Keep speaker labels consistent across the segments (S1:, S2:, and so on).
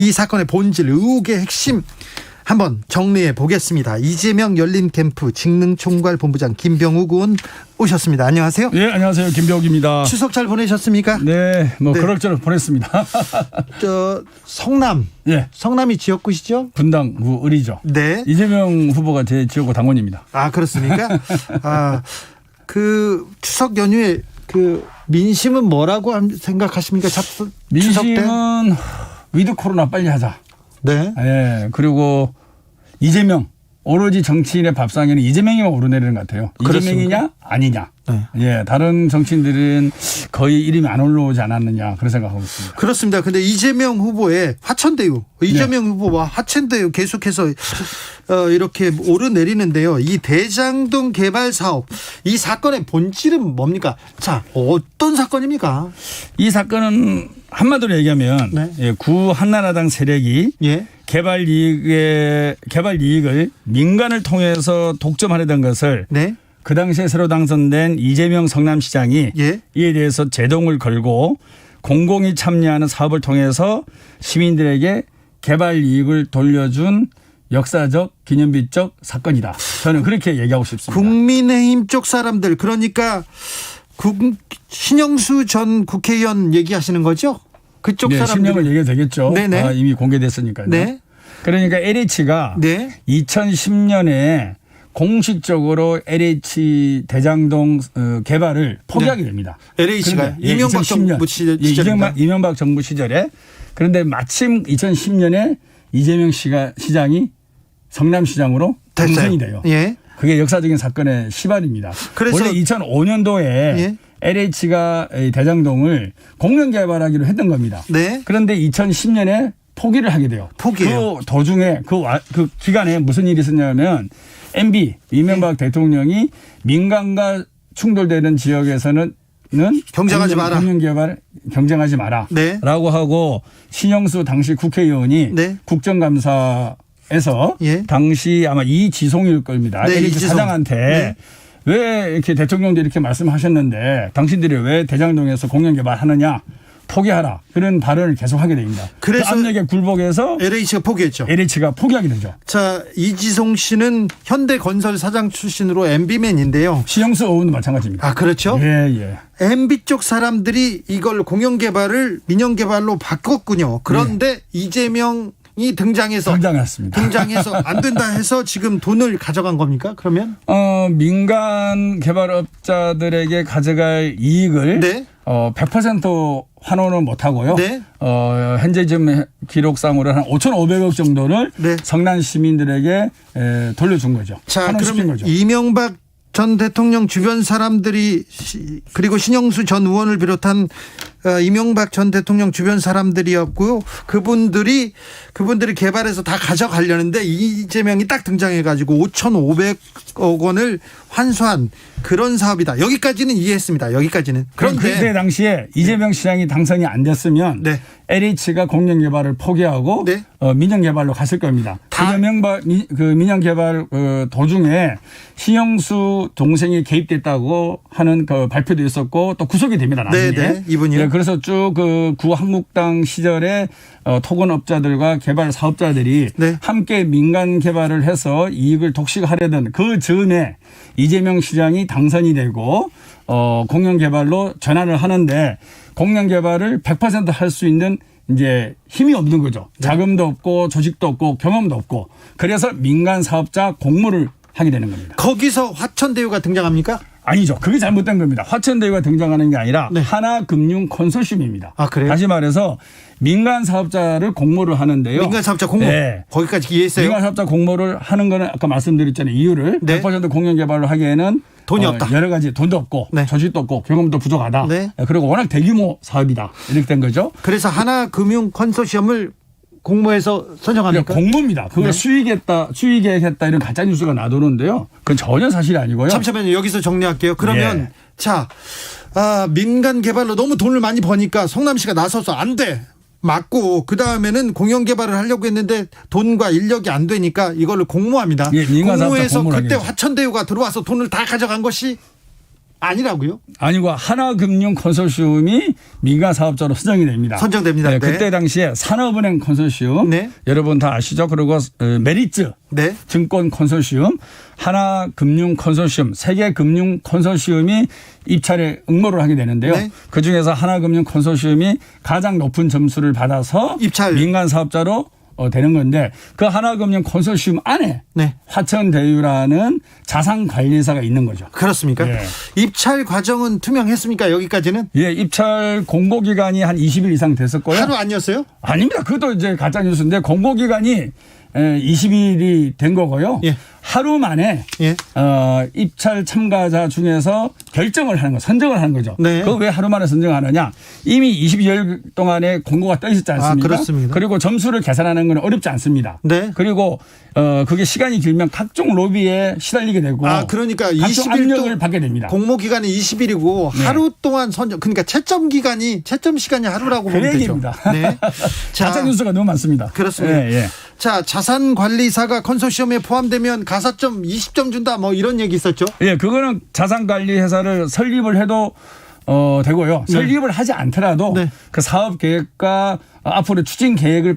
S1: 이 사건의 본질, 의혹의 핵심 한번 정리해 보겠습니다. 이재명 열린캠프 직능총괄본부장 김병욱 의원 오셨습니다. 안녕하세요.
S2: 예, 안녕하세요. 김병욱입니다.
S1: 추석 잘 보내셨습니까?
S2: 네, 뭐 그럭저럭 보냈습니다.
S1: 성남.
S2: 예,
S1: 성남이 지역구시죠?
S2: 분당구 을이죠.
S1: 네.
S2: 이재명 후보가 제 지역구 당원입니다.
S1: 아, 그렇습니까? 그 추석 연휴에 그 민심은 뭐라고 생각하십니까? 추석 때?
S2: 민심은 위드 코로나 빨리 하자.
S1: 네.
S2: 예, 그리고 이재명, 오로지 정치인의 밥상에는 이재명이만 오르내리는 것 같아요.
S1: 그렇습니까?
S2: 이재명이냐 아니냐.
S1: 네.
S2: 예, 다른 정치인들은 거의 이름이 안 올라오지 않았느냐 그런 생각하고 있습니다.
S1: 그렇습니다. 근데 이재명 후보의 화천대유, 이재명 후보와 화천대유 계속해서 이렇게 오르내리는데요. 이 대장동 개발 사업, 이 사건의 본질은 뭡니까? 자, 어떤 사건입니까?
S2: 이 사건은 한마디로 얘기하면
S1: 네.
S2: 예, 구 한나라당 세력이
S1: 예.
S2: 개발 이익을 민간을 통해서 독점하려던 것을
S1: 네.
S2: 그 당시에 새로 당선된 이재명 성남시장이
S1: 예.
S2: 이에 대해서 제동을 걸고 공공이 참여하는 사업을 통해서 시민들에게 개발 이익을 돌려준 역사적 기념비적 사건이다. 저는 그렇게 얘기하고 싶습니다.
S1: 국민의힘 쪽 사람들, 그러니까 신영수 전 국회의원 얘기하시는 거죠? 그쪽
S2: 네,
S1: 사람들.
S2: 실명을 얘기해도 되겠죠.
S1: 네네.
S2: 이미 공개됐으니까요.
S1: 네.
S2: 그러니까 LH가
S1: 네.
S2: 2010년에 공식적으로 LH 대장동 개발을 포기하게 됩니다.
S1: LH가 이명박 정부 시절입니다.
S2: 이명박 정부 시절에. 그런데 마침 2010년에 이재명 시장이 성남시장으로 당선이 돼요.
S1: 예.
S2: 그게 역사적인 사건의 시발입니다.
S1: 그래서
S2: 원래 2005년도에
S1: 예.
S2: LH가 대장동을 공영 개발하기로 했던 겁니다.
S1: 네.
S2: 그런데 2010년에 포기를 하게 돼요.
S1: 포기해요.
S2: 그 도중에 그 기간에 무슨 일이 있었냐면 MB 이명박 대통령이 민간과 충돌되는 지역에서는
S1: 경쟁하지 마라.
S2: 공영 개발 경쟁하지 마라.
S1: 네.
S2: 라고 하고 신영수 당시 국회의원이
S1: 네.
S2: 국정감사에서
S1: 예.
S2: 당시 아마 이지송일 겁니다.
S1: 네,
S2: LH
S1: 이지송.
S2: 사장한테
S1: 네.
S2: 왜 이렇게 대통령도 이렇게 말씀하셨는데 당신들이 왜 대장동에서 공영 개발하느냐 포기하라. 그런 발언을 계속하게 됩니다.
S1: 그래서
S2: 그 압력에 굴복해서
S1: LH가 포기했죠.
S2: LH가 포기하게 되죠.
S1: 자, 이지송 씨는 현대건설 사장 출신으로 MB맨인데요.
S2: 신영수 의원도 마찬가지입니다.
S1: 아, 그렇죠?
S2: 예.
S1: MB 쪽 사람들이 이걸 공영 개발을 민영 개발로 바꿨군요. 그런데 이재명이 등장해서 안 된다 해서 지금 돈을 가져간 겁니까? 그러면?
S2: 민간 개발업자들에게 가져갈 이익을
S1: 네.
S2: 100% 환원은 못 하고요.
S1: 네.
S2: 현재 지금 기록상으로 한 5,500억 정도를
S1: 네.
S2: 성남 시민들에게 돌려준 거죠.
S1: 자,
S2: 환원시킨
S1: 그럼
S2: 거죠.
S1: 이명박 전 대통령 주변 사람들이 그리고 신영수 전 의원을 비롯한 이명박 전 대통령 주변 사람들이었고요. 그분들이 개발해서 다 가져가려는데 이재명이 딱 등장해가지고 5,500억 원을 환수한 그런 사업이다. 여기까지는 이해했습니다. 여기까지는.
S2: 그런데 그때 당시에 이재명 시장이 당선이 안 됐으면
S1: 네.
S2: LH가 공영 개발을 포기하고
S1: 네.
S2: 민영 개발로 갔을 겁니다. 그 민영 개발 도중에 신영수 동생이 개입됐다고 하는 그 발표도 있었고 또 구속이 됩니다. 나중에.
S1: 네, 이분이요.
S2: 네, 그래서 쭉 그 구한국당 시절에 토건업자들과 개발 사업자들이
S1: 네.
S2: 함께 민간 개발을 해서 이익을 독식하려던 그 즈음에 이재명 시장이 당선이 되고 공영 개발로 전환을 하는데 공영 개발을 100% 할 수 있는 이제 힘이 없는 거죠.
S1: 네.
S2: 자금도 없고 조직도 없고 경험도 없고 그래서 민간 사업자 공모를 하게 되는 겁니다.
S1: 거기서 화천대유가 등장합니까?
S2: 아니죠. 그게 잘못된 겁니다. 화천대유가 등장하는 게 아니라
S1: 네.
S2: 하나금융 컨소시엄입니다.
S1: 아, 그래요?
S2: 다시 말해서 민간 사업자를 공모를 하는데요.
S1: 민간 사업자 공모.
S2: 네.
S1: 거기까지 이해했어요.
S2: 민간 사업자 공모를 하는 거는 아까 말씀드렸잖아요. 이유를
S1: 네.
S2: 100% 공영 개발을 하기에는
S1: 돈이 없다.
S2: 여러 가지 돈도 없고
S1: 네.
S2: 조직도 없고 경험도 부족하다.
S1: 네.
S2: 그리고 워낙 대규모 사업이다. 이렇게 된 거죠.
S1: 그래서 하나금융 컨소시엄을 공모해서 선정합니까?
S2: 공모입니다. 그걸
S1: 네.
S2: 수의계획했다 이런 가짜 뉴스가 나도는데요. 그건 전혀 사실이 아니고요.
S1: 잠시만요. 여기서 정리할게요. 그러면
S2: 예.
S1: 자, 민간 개발로 너무 돈을 많이 버니까 성남시가 나서서 안 돼. 맞고 그다음에는 공영 개발을 하려고 했는데 돈과 인력이 안 되니까 이걸로 공모합니다.
S2: 예, 민간 사업자
S1: 공모해서
S2: 공모를
S1: 그때
S2: 하겠죠.
S1: 화천대유가 들어와서 돈을 다 가져간 것이 아니라고요?
S2: 아니고 하나금융 컨소시엄이 민간 사업자로 선정이 됩니다.
S1: 선정됩니다.
S2: 네,
S1: 네.
S2: 그때 당시에 산업은행 컨소시엄
S1: 네.
S2: 여러분 다 아시죠? 그리고 메리츠
S1: 네.
S2: 증권 컨소시엄, 하나금융 컨소시엄, 세계금융 컨소시엄이 입찰에 응모를 하게 되는데요.
S1: 네.
S2: 그중에서 하나금융 컨소시엄이 가장 높은 점수를 받아서
S1: 입찰.
S2: 민간 사업자로 되는 건데 그 하나금융 컨소시엄 안에
S1: 네.
S2: 화천대유라는 자산관리사가 있는 거죠.
S1: 그렇습니까?
S2: 예.
S1: 입찰 과정은 투명했습니까? 여기까지는?
S2: 예, 입찰 공고기간이 한 20일 이상 됐었고요.
S1: 하루 아니었어요?
S2: 아닙니다. 그것도 이제 가짜뉴스인데 공고기간이 20일이 된 거고요.
S1: 예.
S2: 하루 만에
S1: 예.
S2: 입찰 참가자 중에서 결정을 하는 거, 선정을 하는 거죠.
S1: 네.
S2: 그거 왜 하루 만에 선정하느냐? 이미 22일 동안에 공고가 떠 있었지 않습니까?
S1: 그렇습니다.
S2: 그리고 점수를 계산하는 건 어렵지 않습니다.
S1: 네.
S2: 그리고 그게 시간이 길면 각종 로비에 시달리게 되고
S1: 그러니까
S2: 각종
S1: 20일
S2: 압력을 받게 됩니다.
S1: 공모 기간이 20일이고
S2: 네.
S1: 하루 동안 선정 그러니까 채점 시간이 하루라고 보면 되죠.
S2: 얘기입니다.
S1: 네.
S2: 가짜 뉴스가 너무 많습니다.
S1: 그렇습니다.
S2: 예, 예.
S1: 자, 자산관리사가 컨소시엄에 포함되면 가산점 20점 준다 뭐 이런 얘기 있었죠.
S2: 예, 그거는 자산관리 회사를 설립을 해도 되고요.
S1: 네.
S2: 설립을 하지 않더라도
S1: 네.
S2: 그 사업 계획과 앞으로 추진 계획을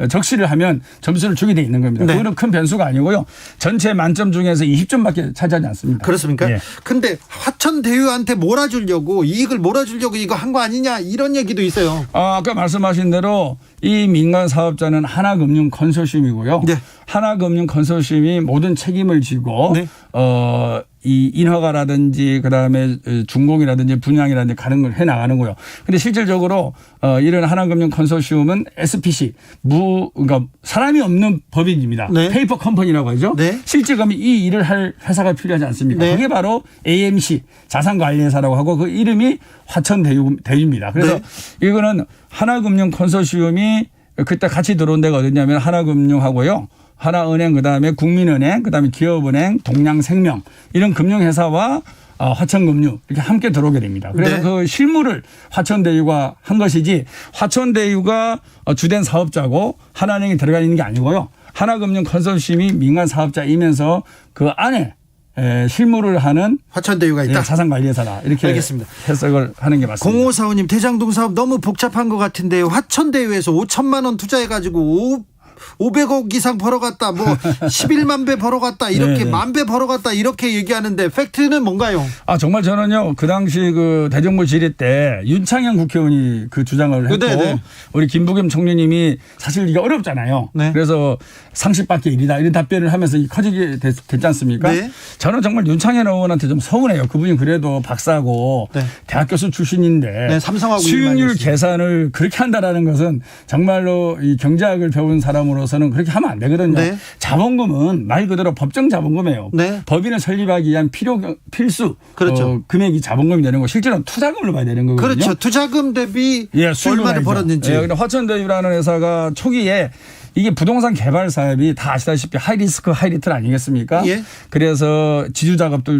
S2: 적시를 하면 점수를 주게 돼 있는 겁니다.
S1: 네.
S2: 그거는 큰 변수가 아니고요. 전체 만점 중에서 20점밖에 차지하지 않습니다.
S1: 그렇습니까?
S2: 예.
S1: 근데 화천대유한테 몰아주려고 이익을 몰아주려고 이거 한 거 아니냐 이런 얘기도 있어요.
S2: 아까 말씀하신 대로 이 민간 사업자는 하나금융 컨소시엄이고요.
S1: 네.
S2: 하나금융 컨소시엄이 모든 책임을 지고
S1: 네.
S2: 이 인허가라든지 그다음에 준공이라든지 분양이라든지 가는 걸 해 나가는 거요. 근데 실질적으로 이런 하나금융 컨소시엄은 SPC 그러니까 사람이 없는 법인입니다.
S1: 네.
S2: 페이퍼 컴퍼니라고 하죠.
S1: 네.
S2: 실제 그러면 이 일을 할 회사가 필요하지 않습니까?
S1: 네.
S2: 그게 바로 AMC 자산관리회사라고 하고 그 이름이 화천대유입니다. 그래서
S1: 네.
S2: 이거는 하나금융 컨소시엄이 그때 같이 들어온 데가 어디냐면 하나금융하고요. 하나은행 그다음에 국민은행 그다음에 기업은행 동양생명 이런 금융회사와 화천금융 이렇게 함께 들어오게 됩니다. 그래서
S1: 네.
S2: 그 실무를 화천대유가 한 것이지 화천대유가 주된 사업자고 하나은행이 들어가 있는 게 아니고요. 하나금융 컨소시엄이 민간 사업자이면서 그 안에 실무를 하는
S1: 화천대유가 있다.
S2: 자산관리회사다. 이렇게
S1: 알겠습니다.
S2: 해석을 하는 게 맞습니다.
S1: 0545님 대장동 사업 너무 복잡한 것 같은데요. 화천대유에서 5천만 원 투자해가지고 500억 이상 벌어갔다, 뭐 11만 배 벌어갔다, 이렇게
S2: 네.
S1: 만 배 벌어갔다 이렇게 얘기하는데 팩트는 뭔가요?
S2: 정말 저는요 그 당시 그 대정부 질의 때 윤창현 국회의원이 그 주장을 했고
S1: 네.
S2: 우리 김부겸 총리님이 사실 이게 어렵잖아요.
S1: 네.
S2: 그래서 상식밖에 일이다 이런 답변을 하면서 커지게 됐지 않습니까?
S1: 네.
S2: 저는 정말 윤창현 의원한테 좀 서운해요. 그분이 그래도 박사고
S1: 네.
S2: 대학 교수 출신인데
S1: 네, 삼성하고
S2: 수익률
S1: 일만 했어요.
S2: 계산을 그렇게 한다라는 것은 정말로 이 경제학을 배운 사람으로서는 그렇게 하면 안 되거든요.
S1: 네.
S2: 자본금은 말 그대로 법정 자본금이에요.
S1: 네.
S2: 법인을 설립하기 위한 필수
S1: 그렇죠.
S2: 금액이 자본금이 되는 거 실제로는 투자금을 봐야 되는 거거든요.
S1: 그렇죠. 투자금 대비
S2: 수익을
S1: 얼마를
S2: 봐야죠.
S1: 벌었는지.
S2: 근데 화천대유라는 회사가 초기에 이게 부동산 개발 사업이 다 아시다시피 하이리스크 하이리틀 아니겠습니까?
S1: 예.
S2: 그래서 지주작업도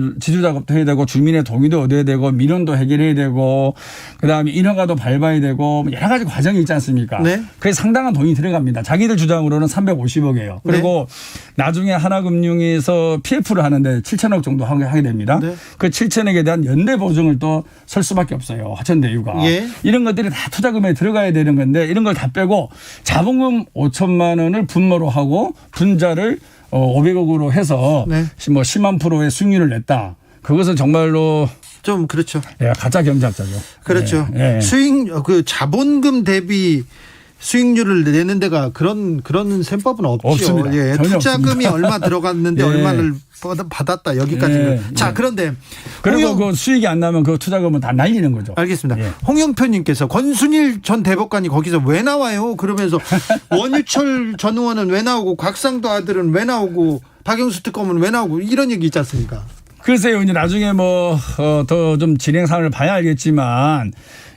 S2: 해야 되고 주민의 동의도 얻어야 되고 민원도 해결해야 되고 그다음에 인허가도 밟아야 되고 여러 가지 과정이 있지 않습니까?
S1: 네.
S2: 그래서 상당한 돈이 들어갑니다. 자기들 주장으로는 350억이에요. 그리고 나중에 하나금융에서 PF를 하는데 7천억 정도 하게 됩니다.
S1: 네.
S2: 그 7천억에 대한 연대 보증을 또 설 수밖에 없어요. 화천대유가.
S1: 예.
S2: 이런 것들이 다 투자금에 들어가야 되는 건데 이런 걸 다 빼고 자본금 5천만 원을 분모로 하고 분자를 500억으로 해서
S1: 네.
S2: 뭐 10만 프로의 수익률을 냈다. 그것은 정말로
S1: 좀 그렇죠.
S2: 가짜 경제학자죠.
S1: 그렇죠.
S2: 예.
S1: 그 자본금 대비 수익률을 내는 데가 그런 셈법은 없죠.
S2: 없습니다.
S1: 예,
S2: 전혀
S1: 투자금이
S2: 없습니다.
S1: 얼마 들어갔는데
S2: 예.
S1: 얼마를 받았다 여기까지.
S2: 예.
S1: 자,
S2: 예.
S1: 그런데
S2: 그리고 그 수익이 안 나면 그 투자금은 다 날리는 거죠.
S1: 알겠습니다.
S2: 예.
S1: 홍영표님께서 권순일 전 대법관이 거기서 왜 나와요? 그러면서 원유철 전 의원은 왜 나오고 곽상도 아들은 왜 나오고 박영수 특검은 왜 나오고 이런 얘기 있지 않습니까?
S2: 글쎄요, 이제 나중에 뭐 더 좀 진행 사항을 봐야 알겠지만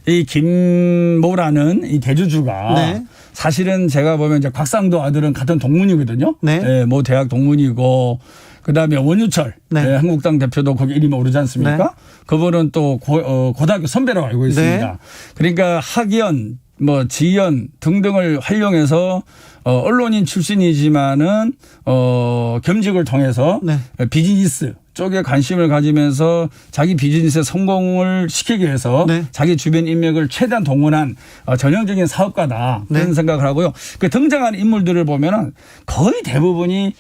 S2: 이 김모라는 이 대주주가
S1: 네.
S2: 사실은 제가 보면 이제 곽상도 아들은 같은 동문이거든요.
S1: 네.
S2: 예, 뭐 대학 동문이고 그다음에 원유철
S1: 네.
S2: 예, 한국당 대표도 거기 이름이 오르지 않습니까?
S1: 네.
S2: 그분은 또 고등학교 선배라고 알고 있습니다.
S1: 네.
S2: 그러니까 학연, 뭐 지연 등등을 활용해서 언론인 출신이지만은 겸직을 통해서
S1: 네.
S2: 비즈니스 쪽에 관심을 가지면서 자기 비즈니스의 성공을 시키기 위해서
S1: 네.
S2: 자기 주변 인맥을 최대한 동원한 전형적인 사업가다 그런
S1: 네.
S2: 생각을 하고요. 그 등장하는 인물들을 보면은 거의 대부분이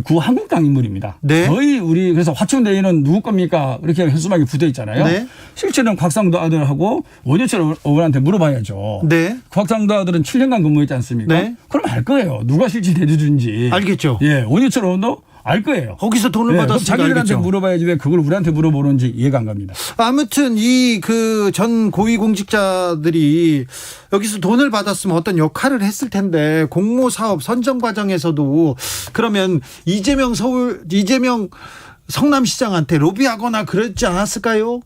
S2: 구 한국당 인물입니다.
S1: 네.
S2: 거의 우리 그래서 화천대유는 누구 겁니까? 이렇게 현수막이 붙어 있잖아요.
S1: 네.
S2: 실제는 곽상도 아들하고 원효철 의원한테 물어봐야죠.
S1: 네.
S2: 곽상도 아들은 7년간 근무했지 않습니까?
S1: 네.
S2: 그럼 알 거예요. 누가 실질 대주주인지.
S1: 알겠죠.
S2: 예, 원효철 의원도 알 거예요.
S1: 거기서 돈을
S2: 예, 그럼
S1: 받았으니까
S2: 자기들한테
S1: 알겠죠.
S2: 물어봐야지 왜 그걸 우리한테 물어보는지 이해가 안 갑니다.
S1: 아무튼 이 그 전 고위공직자들이 여기서 돈을 받았으면 어떤 역할을 했을 텐데 공모 사업 선정 과정에서도 그러면 이재명 성남시장한테 로비하거나 그랬지 않았을까요?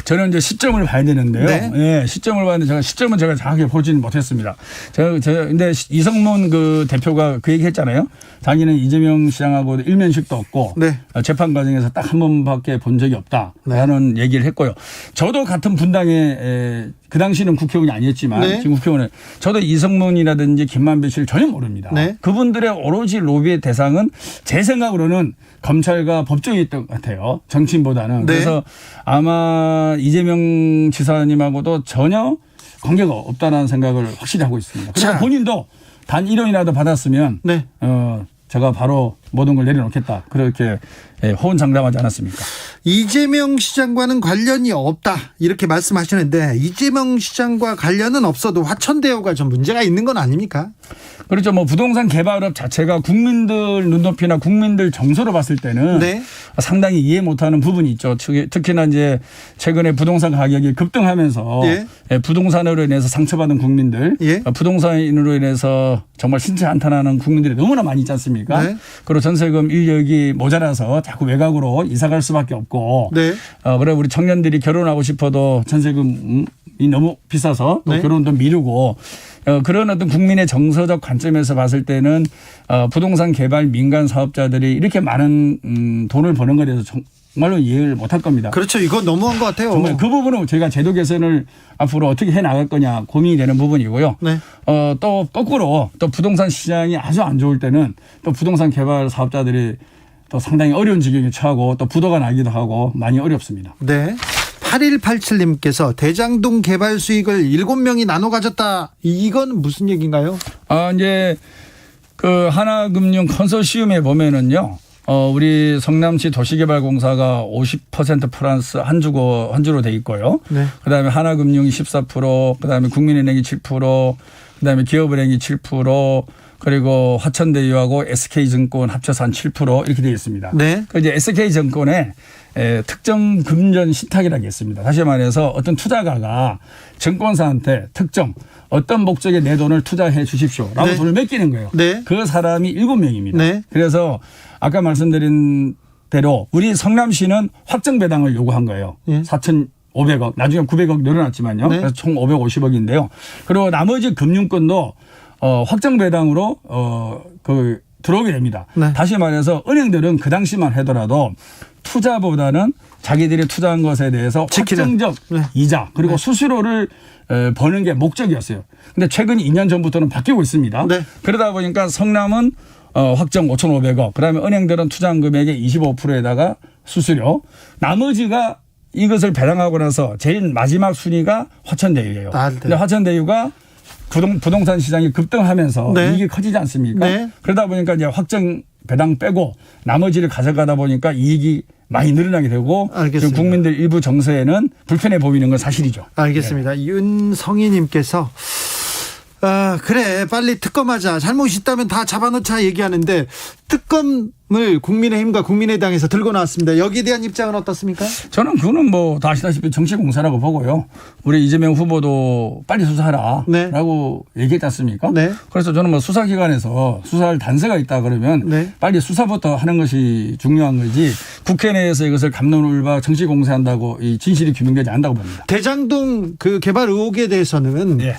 S2: 저는 이제 시점을 봐야 되는데요.
S1: 네.
S2: 예, 시점을 봤는데 시점은 제가 정확하게 보지는 못했습니다. 근데 이성문 그 대표가 그 얘기 했잖아요. 자기는 이재명 시장하고 일면식도 없고
S1: 네.
S2: 재판 과정에서 딱 한 번밖에 본 적이 없다라는 얘기를 했고요. 저도 같은 분당에 그 당시는 국회의원이 아니었지만
S1: 네.
S2: 지금 국회의원은 저도 이성문이라든지 김만배 씨를 전혀 모릅니다.
S1: 네.
S2: 그분들의 오로지 로비의 대상은 제 생각으로는 검찰과 법정이었던 것 같아요. 정치인보다는.
S1: 네.
S2: 그래서 아마 이재명 지사님하고도 전혀 관계가 없다는 생각을 확실히 하고 있습니다. 그래서
S1: 자.
S2: 본인도 단 1원이라도 받았으면
S1: 네.
S2: 제가 바로 모든 걸 내려놓겠다. 그렇게 호언장담하지 않았습니까?
S1: 이재명 시장과는 관련이 없다 이렇게 말씀하시는데 이재명 시장과 관련은 없어도 화천대유가 좀 문제가 있는 건 아닙니까?
S2: 그렇죠. 뭐 부동산 개발업 자체가 국민들 눈높이나 국민들 정서로 봤을 때는
S1: 네.
S2: 상당히 이해 못하는 부분이 있죠. 특히나 이제 최근에 부동산 가격이 급등하면서
S1: 예.
S2: 부동산으로 인해서 상처받은 국민들,
S1: 예.
S2: 부동산으로 인해서 정말 신체 한탄하는 국민들이 너무나 많이 있지 않습니까?
S1: 네.
S2: 그리고 전세금 인력이 모자라서 자꾸 외곽으로 이사갈 수밖에 없고,
S1: 네.
S2: 그래 우리 청년들이 결혼하고 싶어도 전세금이 너무 비싸서 또
S1: 네.
S2: 결혼도 미루고. 그런 어떤 국민의 정서적 관점에서 봤을 때는 부동산 개발 민간 사업자들이 이렇게 많은 돈을 버는 것에 대해서 정말로 이해를 못할 겁니다.
S1: 그렇죠. 이거 너무한 것 같아요.
S2: 정말 그 부분은 저희가 제도 개선을 앞으로 어떻게 해 나갈 거냐 고민이 되는 부분이고요.
S1: 네.
S2: 또 거꾸로 또 부동산 시장이 아주 안 좋을 때는 또 부동산 개발 사업자들이 또 상당히 어려운 지경에 처하고 또 부도가 나기도 하고 많이 어렵습니다.
S1: 네. 8187님께서 대장동 개발 수익을 7명이 나눠 가졌다. 이건 무슨 얘기인가요?
S2: 이제 그 하나금융 컨소시엄에 보면은요. 우리 성남시 도시개발공사가 50% 플러스 한 주로 돼 있고요.
S1: 네.
S2: 그다음에 하나금융이 14%, 그다음에 국민은행이 7%, 그다음에 기업은행이 7%, 그리고 화천대유하고 SK증권 합쳐서 한 7% 이렇게 되어 있습니다.
S1: 네.
S2: 그 이제 SK증권에 특정 금전 신탁이라고 있습니다. 다시 말해서 어떤 투자가가 증권사한테 특정 어떤 목적에 내 돈을 투자해 주십시오라고
S1: 네.
S2: 돈을 맡기는 거예요.
S1: 네.
S2: 그 사람이 7명입니다.
S1: 네.
S2: 그래서 아까 말씀드린 대로 우리 성남시는 확정 배당을 요구한 거예요.
S1: 예.
S2: 4,500억 나중에 900억 늘어났지만요.
S1: 네.
S2: 그래서 총 550억인데요. 그리고 나머지 금융권도 확정 배당으로 들어오게 됩니다.
S1: 네.
S2: 다시 말해서 은행들은 그 당시만 하더라도 투자보다는 자기들이 투자한 것에 대해서
S1: 지키는.
S2: 확정적
S1: 네.
S2: 이자 그리고
S1: 네.
S2: 수수료를 버는 게 목적이었어요. 근데 최근 2년 전부터는 바뀌고 있습니다.
S1: 네.
S2: 그러다 보니까 성남은 확정 5,500억 그다음에 은행들은 투자한 금액의 25%에다가 수수료 나머지가 이것을 배당하고 나서 제일 마지막 순위가 화천대유예요.
S1: 네.
S2: 근데 화천대유가 부동산 시장이 급등하면서
S1: 네.
S2: 이익이 커지지 않습니까?
S1: 네.
S2: 그러다 보니까 이제 확정 배당 빼고 나머지를 가져가다 보니까 이익이 많이 늘어나게 되고
S1: 알겠습니다.
S2: 지금 국민들 일부 정서에는 불편해 보이는 건 사실이죠.
S1: 알겠습니다. 윤성희님께서 그래 빨리 특검하자. 잘못 있다면 다 잡아놓자 얘기하는데 특검을 국민의힘과 국민의당에서 들고 나왔습니다. 여기에 대한 입장은 어떻습니까?
S2: 저는 그거는 뭐 다 아시다시피 정치공사라고 보고요. 우리 이재명 후보도 빨리 수사하라라고 얘기했지 않습니까?
S1: 네.
S2: 그래서 저는 뭐 수사기관에서 수사할 단서가 있다 그러면
S1: 네.
S2: 빨리 수사부터 하는 것이 중요한 거지 국회 내에서 이것을 갑론을박 정치공세한다고 이 진실이 규명되지 않는다고 봅니다.
S1: 대장동 그 개발 의혹에 대해서는
S2: 예.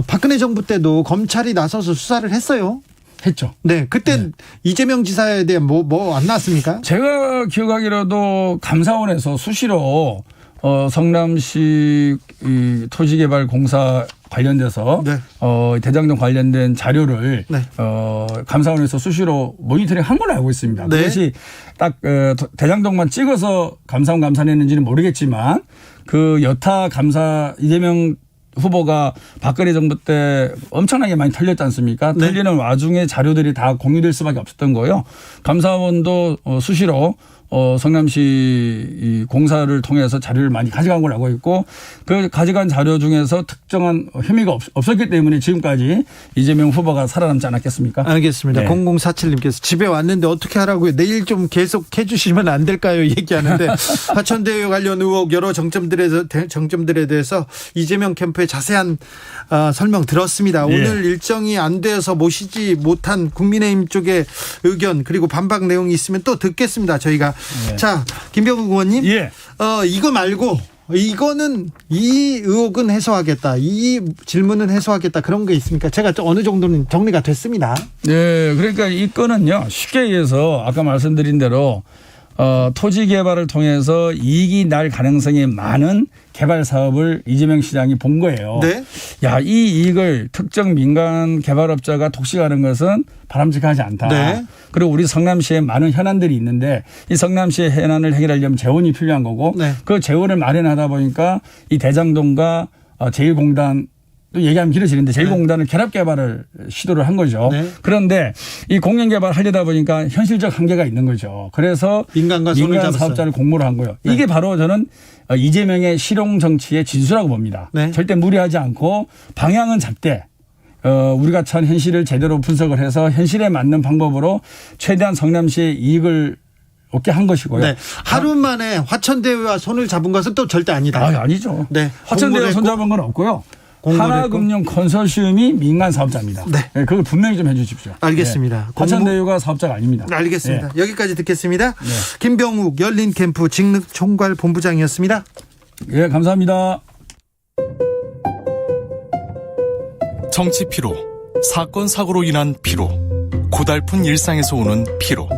S1: 박근혜 정부 때도 검찰이 나서서 수사를 했어요.
S2: 했죠.
S1: 네, 그때 이재명 지사에 대한 뭐 안 나왔습니까?
S2: 제가 기억하기로도 감사원에서 수시로 성남시 이 토지개발공사 관련돼서
S1: 네.
S2: 대장동 관련된 자료를
S1: 네.
S2: 감사원에서 수시로 모니터링 한 걸로 알고 있습니다.
S1: 네.
S2: 그것이 딱 대장동만 찍어서 감사원 감사했는지는 모르겠지만 그 여타 감사 이재명 후보가 박근혜 정부 때 엄청나게 많이 털렸지 않습니까?
S1: 네.
S2: 털리는 와중에 자료들이 다 공유될 수밖에 없었던 거예요. 감사원도 수시로 성남시 이 공사를 통해서 자료를 많이 가져간 걸로 알고 있고 그 가져간 자료 중에서 특정한 혐의가 없었기 때문에 지금까지 이재명 후보가 살아남지 않았겠습니까?
S1: 알겠습니다.
S2: 네.
S1: 0047님께서 집에 왔는데 어떻게 하라고요? 내일 좀 계속 해주시면 안 될까요? 얘기하는데 화천대유 관련 의혹 여러 정점들에 대해서 이재명 캠프의 자세한 설명 들었습니다. 오늘 일정이 안 돼서 모시지 못한 국민의힘 쪽의 의견 그리고 반박 내용이 있으면 또 듣겠습니다. 저희가. 자, 김병국 의원님.
S2: 예.
S1: 이거 말고 이거는 이 의혹은 해소하겠다. 이 질문은 해소하겠다. 그런 게 있습니까? 제가 어느 정도는 정리가 됐습니다.
S2: 네. 그러니까 이 건은요. 쉽게 얘기해서 아까 말씀드린 대로 토지 개발을 통해서 이익이 날 가능성이 많은 개발 사업을 이재명 시장이 본 거예요.
S1: 네.
S2: 야, 이 이익을 특정 민간 개발업자가 독식하는 것은 바람직하지 않다.
S1: 네.
S2: 그리고 우리 성남시에 많은 현안들이 있는데 이 성남시의 현안을 해결하려면 재원이 필요한 거고
S1: 네.
S2: 그 재원을 마련하다 보니까 이 대장동과 제1공단 또 얘기하면 길어지는데 제1공단을 결합 개발을 시도를 한 거죠.
S1: 네.
S2: 그런데 이 공영 개발을 하려다 보니까 현실적 한계가 있는 거죠. 그래서
S1: 민간과 손을
S2: 민간
S1: 잡았어요.
S2: 사업자를 공모를 한 거예요.
S1: 네.
S2: 이게 바로 저는 이재명의 실용 정치의 진수라고 봅니다.
S1: 네.
S2: 절대 무리하지 않고 방향은 잡되 우리가 처한 현실을 제대로 분석을 해서 현실에 맞는 방법으로 최대한 성남시의 이익을 얻게 한 것이고요.
S1: 네. 하루 만에 화천대유와 손을 잡은 것은 또 절대 아니다.
S2: 아니죠.
S1: 네.
S2: 화천대유 손잡은 건 없고요. 하나금융 컨소시엄이 민간 사업자입니다.
S1: 네.
S2: 그걸 분명히 좀 해 주십시오.
S1: 알겠습니다.
S2: 네. 화천대유가 사업자가 아닙니다.
S1: 알겠습니다.
S2: 네.
S1: 여기까지 듣겠습니다.
S2: 네.
S1: 김병욱 열린캠프 직능총괄 본부장이었습니다.
S2: 예, 감사합니다.
S3: 정치 피로, 사건 사고로 인한 피로, 고달픈 일상에서 오는 피로.